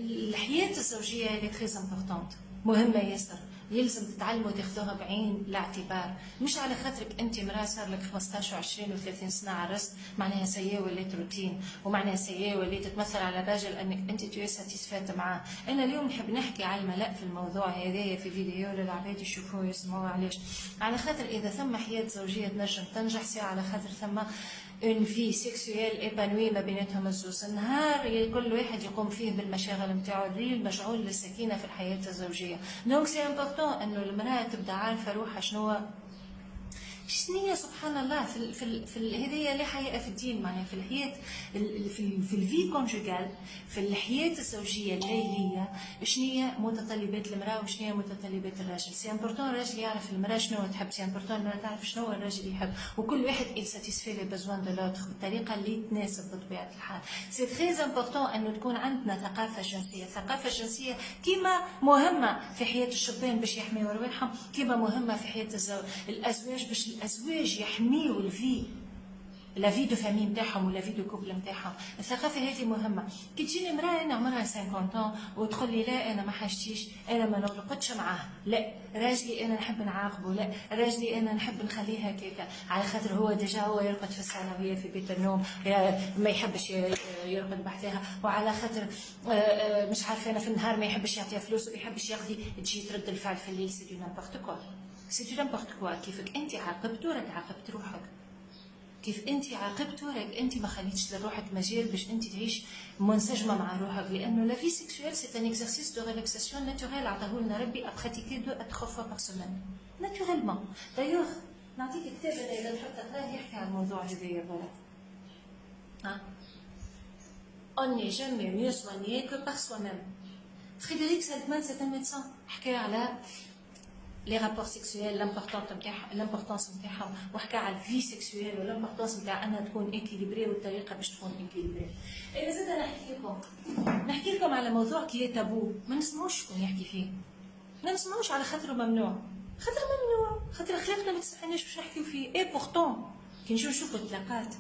الحياة الزوجية هي تريز امبورطونت، مهمة ياسر، يلزم تتعلموا تاخذوها بعين الاعتبار. مش على خاطرك انت مراه صار لك 15 و20 و30 سنه عرست معناها سيئه وليت روتين، ومعناها سيئه وليت تمثل على الراجل انك انت توي ساتيسفات معاه. انا اليوم نحب نحكي على الملأ في الموضوع هذايا في فيديو للعباد يشوفوه ويسمعوه. علاش؟ على خاطر اذا ثم حياه زوجيه تنجم تنجح سي على خاطر ثم اون في سيكسويل ايبانوي ما بيناتهم الزوز. النهار كل واحد يقوم فيه بالمشاغل نتاعو، الريل مشغول للسكينه في الحياه الزوجيه. دونك سي امبورطون انه المراه تبدا عارفه روحها شنية سبحان الله في هذه لا حياء في الدين، معناها في الحياة في الفي كونجوغال، في الحياة الزوجية الليلية، شنية متطلبات المرأة وشنية متطلبات الراجل. سي امبورطون الراجل يعرف المرأة شنو تحب، سي امبورطون المرأة تعرف شنو الراجل يحب، وكل واحد il satisfait les besoins de l'autre بالطريقة اللي تناسب بطبيعة الحال. سي تريز امبورطون انه تكون عندنا ثقافة جنسية. الثقافة الجنسية كيما مهمة في حياة الشبان باش يحميوا رواحهم، كيما مهمة في حياة الازواج باش الازواج يحميوا لا في دو فامي نتاعهم ولا في دو كوبل نتاعهم. الثقافه هذه مهمه. كي تجيني امراه انا عمرها 50 وتقول لي لا انا ما حاجتيش، انا ما نرقدش معاه، لا راجلي انا نحب نعاقبه، لا راجلي انا نحب نخليه هكاكا على خاطر هو ديجا هو يرقد في الصاله وهي في بيت النوم، ما يحبش يرقد بحذاها، وعلى خاطر مش عارفه انا في النهار ما يحبش يعطيها فلوس وما يحبش يقضي، تجي ترد الفعل في الليل. سي دو نامبورت كوا، سي دو نامبورت كوا. كيفك انت عاقبتو راك عاقبت روحك، كيف انت عاقبتو راك انت ما خليتش لروحك مجال باش انت تعيش منسجمه مع روحك. لانه لا في سيكسويل سي ان اكزرسيس دو ريلاكساسيون ناتوريل عطاه لنا ربي ابراتيكي 2 à 3 fois par semaine ناتوريلمون. دايوغ نعطيك كتاب انا اذا تحب تقراه يحكي على الموضوع هذايا برا. On n'est jamais mieux soigné que par soi-même. Frédéric Saltman, c'est un médecin, حكى على les rapports sexuels, l'importance نتاعهم، وحكى على الفي سيكسويل والامبورطونس نتاع انها تكون اكيليبري والطريقه باش تكون اكيليبري. انا زاد نحكي لكم على موضوع كي تابو، ما نسمعوش شكون يحكي فيه، ما نسمعوش على خاطر ممنوع، خاطر اخلاقنا ما تسمحناش باش نحكيو فيه. اي بورتون كي نجيو نشوفوا الطلاقات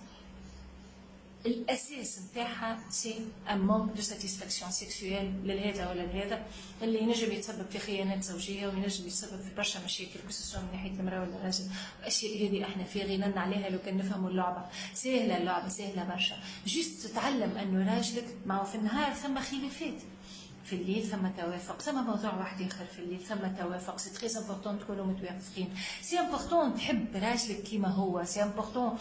الاساس نتاعها سي ان مونك دو ساتيسفاكسيون سيكسويل لهذا ولا لهذا، اللي ينجم يتسبب في خيانات زوجيه وينجم يتسبب في برشا مشاكل كسوسوا من ناحيه المراه ولا الراجل. الاشياء هذه احنا في غنى عليها لو كان نفهموا اللعبه. سهله اللعبه، سهله برشا، جست تتعلم انه راجلك معه في النهار ثم خلافات، في الليل ثم توافق، ثم موضوع واحد اخر في الليل ثم توافق. سي تري امبورطون تكونوا متوافقين، سي امبورطون تحب راجلك كيما هو، سي امبورطون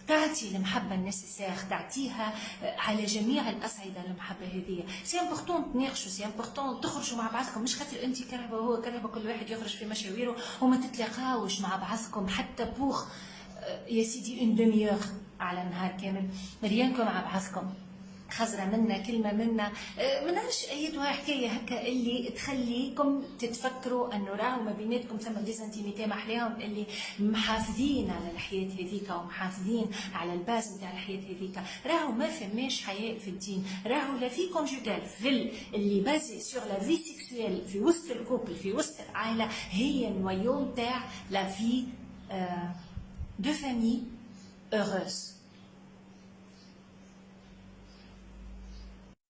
تعطي المحبه النسيسير، تعطيها على جميع الاصعده المحبه هذه. سي امبورطون تناقشوا، سي امبورطون تخرجوا مع بعضكم، مش خاطر انت كرهبه وهو كرهبه كل واحد يخرج في مشاويره وما تتلاقاوش مع بعضكم حتى بوخ يا سيدي اون دميور على نهار كامل ريانكم مع بعضكم. خزرة منا كلمة منا ما نعرفش أيتها حكاية هكا اللي تخليكم تتفكروا أنه راهو ما بيناتكم ثم ديزانتيميتي محلاهم، اللي محافظين على الحياة هذيك ومحافظين على الباز نتاع الحياة هذيك. راهو ما فماش حياء في الدين، راهو لا في كونجوغال في اللي بازي سور لا في سيكسويل في وسط الكوبل في وسط العائلة هي النويون تاع لا في دو فامي heureuse.